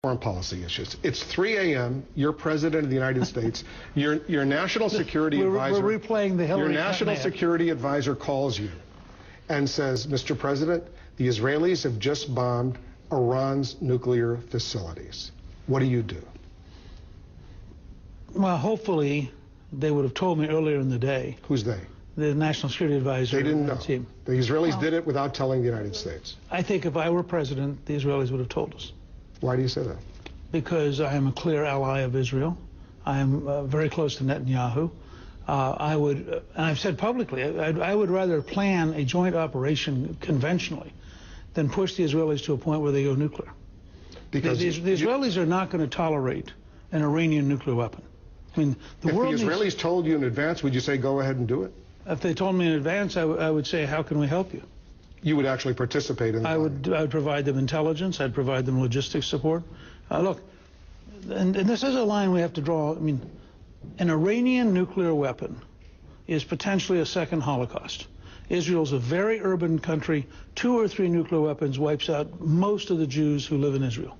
foreign policy issues. It's 3 a.m. You're president of the United States. Your national security advisor. We're replaying the Hillary Your national security advisor calls you and says, Mr. President, the Israelis have just bombed Iran's nuclear facilities. What do you do? Well, hopefully they would have told me earlier in the day. Who's they? The national security advisor. They didn't know. Team. The Israelis did it without telling the United States. I think if I were president, the Israelis would have told us. Why do you say that? Because I am a clear ally of Israel. I am very close to Netanyahu. I would, and I've said publicly, I would rather plan a joint operation conventionally than push the Israelis to a point where they go nuclear. Because the Israelis are not going to tolerate an Iranian nuclear weapon. I mean, if the Israelis told you in advance, would you say go ahead and do it? If they told me in advance, I would say, how can we help you? You would actually participate in the I would provide them intelligence. I'd provide them logistics support. Look, and this is a line we have to draw. I mean, an Iranian nuclear weapon is potentially a second Holocaust. Israel's a very urban country. 2 or 3 nuclear weapons wipes out most of the Jews who live in Israel.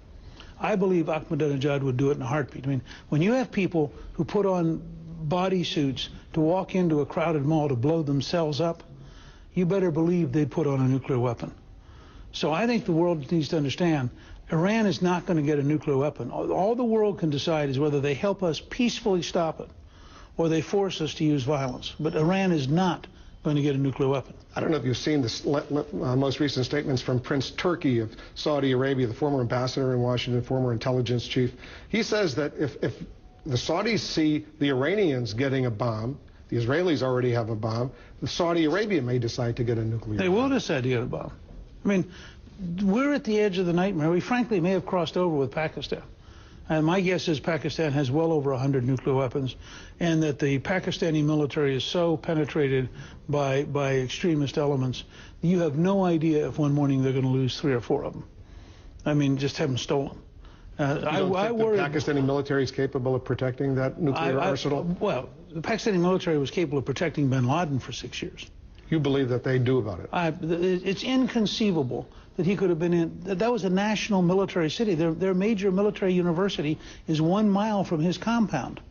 I believe Ahmadinejad would do it in a heartbeat. I mean, when you have people who put on bodysuits to walk into a crowded mall to blow themselves up, you better believe they'd put on a nuclear weapon. So I think the world needs to understand Iran is not going to get a nuclear weapon. All the world can decide is whether they help us peacefully stop it or they force us to use violence. But Iran is not going to get a nuclear weapon. I don't know if you've seen the most recent statements from Prince Turki of Saudi Arabia, the former ambassador in Washington, former intelligence chief. He says that if the Saudis see the Iranians getting a bomb, the Israelis already have a bomb, Saudi Arabia may decide to get a nuclear bomb. They will decide to get a bomb. I mean, we're at the edge of the nightmare. We frankly may have crossed over with Pakistan. And my guess is Pakistan has well over 100 nuclear weapons, and that the Pakistani military is so penetrated by extremist elements, you have no idea if one morning they're going to lose 3 or 4 of them. I mean, just have them stolen. I worry. The Pakistani military is capable of protecting that nuclear arsenal? Well, the Pakistani military was capable of protecting bin Laden for 6 years. You believe that they do about it? It's inconceivable that he could have been in. That was a national military city. Their major military university is 1 mile from his compound.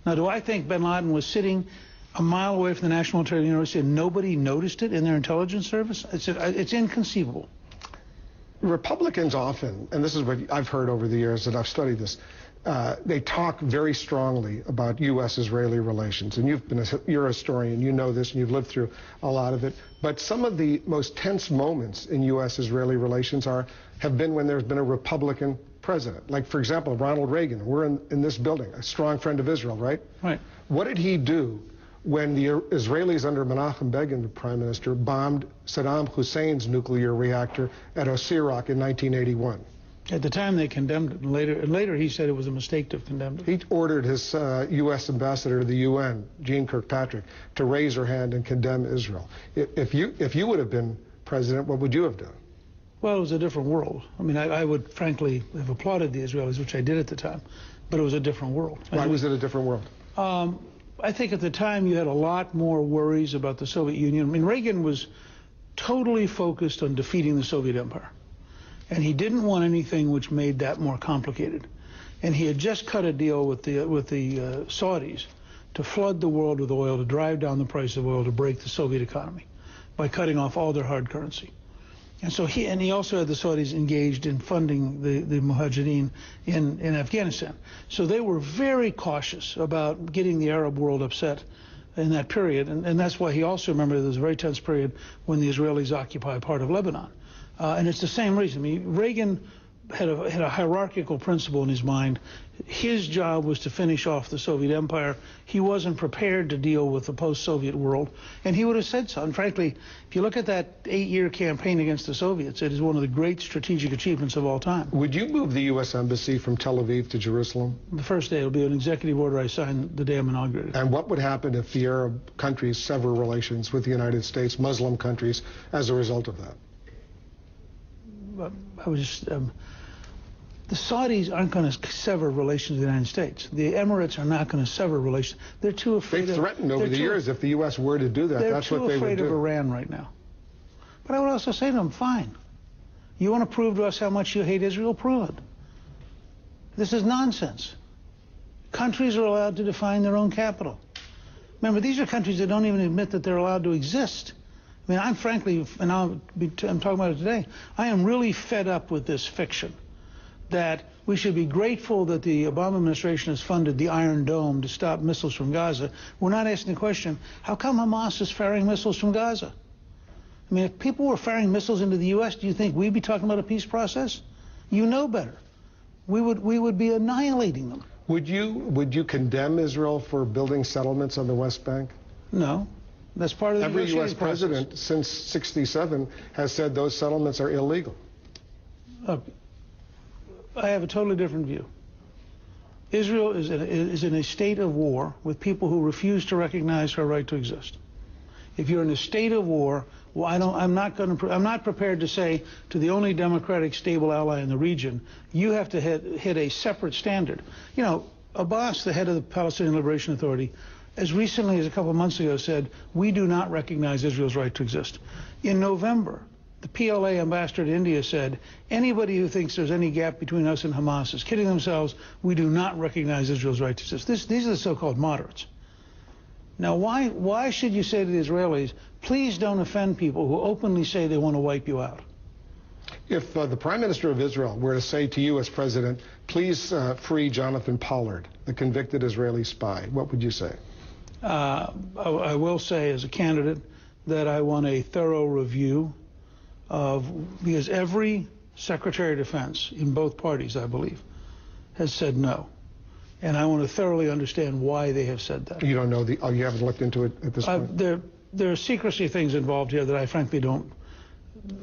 Now, do I think bin Laden was sitting a mile away from the National Military University and nobody noticed it in their intelligence service? It's inconceivable. Republicans often, and this is what I've heard over the years that I've studied this, they talk very strongly about U.S.-Israeli relations. And you're a historian, you know this, and you've lived through a lot of it. But some of the most tense moments in U.S.-Israeli relations have been when there's been a Republican president. Like, for example, Ronald Reagan. We're in this building, a strong friend of Israel, right? Right. What did he do when the Israelis under Menachem Begin, the prime minister, bombed Saddam Hussein's nuclear reactor at Osirak in 1981? At the time, they condemned it. Later he said it was a mistake to have condemned it. He ordered his U.S. ambassador to the UN, Jean Kirkpatrick, to raise her hand and condemn Israel. If you would have been president, what would you have done? Well, it was a different world. I mean, I would frankly have applauded the Israelis, which I did at the time, but it was a different world. Why was it a different world? I think at the time you had a lot more worries about the Soviet Union. I mean, Reagan was totally focused on defeating the Soviet Empire. And he didn't want anything which made that more complicated. And he had just cut a deal with the Saudis to flood the world with oil, to drive down the price of oil, to break the Soviet economy by cutting off all their hard currency. And so he also had the Saudis engaged in funding the Mujahideen in Afghanistan. So they were very cautious about getting the Arab world upset in that period. And that's why he also, remember, there was a very tense period when the Israelis occupied part of Lebanon. And it's the same reason. I mean, Reagan had a hierarchical principle in his mind. His job was to finish off the Soviet Empire. He wasn't prepared to deal with the post-Soviet world, and he would have said so. And frankly, if you look at that 8-year campaign against the Soviets, it is one of the great strategic achievements of all time. Would you move the U.S. Embassy from Tel Aviv to Jerusalem? The first day. It'll be an executive order I signed the day I'm inaugurated. And what would happen if the Arab countries sever relations with the United States, Muslim countries, as a result of that? I was just... the Saudis aren't going to sever relations with the United States. The Emirates are not going to sever relations. They're too afraid. They've threatened over the years if the U.S. were to do that, that's what they would do. They're too afraid of Iran right now. But I would also say to them, fine. You want to prove to us how much you hate Israel? Prove it. This is nonsense. Countries are allowed to define their own capital. Remember, these are countries that don't even admit that they're allowed to exist. I mean, I'm frankly, and I'm talking about it today, I am really fed up with this fiction that we should be grateful that the Obama administration has funded the Iron Dome to stop missiles from Gaza. We're not asking the question, how come Hamas is firing missiles from Gaza? I mean, if people were firing missiles into the U.S., do you think we'd be talking about a peace process? You know better. We would be annihilating them. Would you condemn Israel for building settlements on the West Bank? No. That's part of the Every U.S. negotiating president process. since '67 has said those settlements are illegal. I have a totally different view. Israel is in a state of war with people who refuse to recognize her right to exist. If you're in a state of war, well, I'm not prepared to say to the only democratic stable ally in the region, you have to hit a separate standard. You know, Abbas, the head of the Palestinian Liberation Authority, as recently as a couple of months ago said, we do not recognize Israel's right to exist. In November, the PLA ambassador to India said, anybody who thinks there's any gap between us and Hamas is kidding themselves. We do not recognize Israel's right to exist. These are the so-called moderates. Now, why should you say to the Israelis, please don't offend people who openly say they want to wipe you out? If the Prime Minister of Israel were to say to you as president, please free Jonathan Pollard, the convicted Israeli spy, what would you say? I will say as a candidate that I want a thorough review because every Secretary of Defense in both parties, I believe, has said no. And I want to thoroughly understand why they have said that. You don't know you haven't looked into it at this point? There are secrecy things involved here that I frankly don't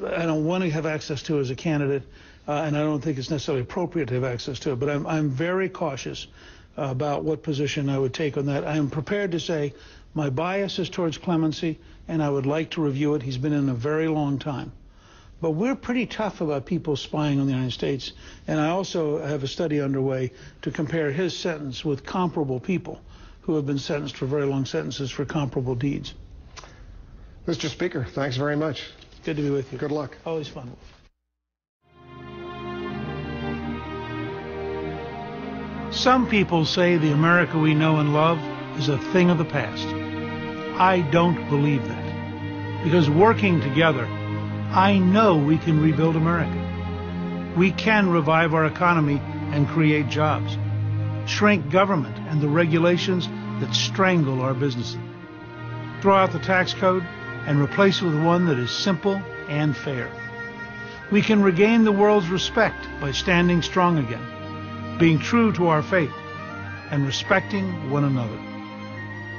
want to have access to as a candidate, and I don't think it's necessarily appropriate to have access to it. But I'm very cautious about what position I would take on that. I am prepared to say my bias is towards clemency, and I would like to review it. He's been in a very long time. But we're pretty tough about people spying on the United States, and I also have a study underway to compare his sentence with comparable people who have been sentenced for very long sentences for comparable deeds. Mr. Speaker, thanks very much. Good to be with you. Good luck. Always fun. Some people say the America we know and love is a thing of the past. I don't believe that. Because working together, I know we can rebuild America. We can revive our economy and create jobs, shrink government and the regulations that strangle our businesses, throw out the tax code and replace it with one that is simple and fair. We can regain the world's respect by standing strong again, being true to our faith, and respecting one another.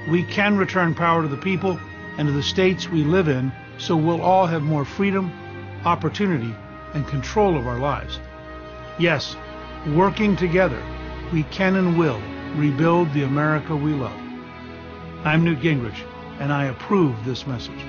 We can return power to the people and to the states we live in so we'll all have more freedom, opportunity, and control of our lives. Yes, working together, we can and will rebuild the America we love. I'm Newt Gingrich, and I approve this message.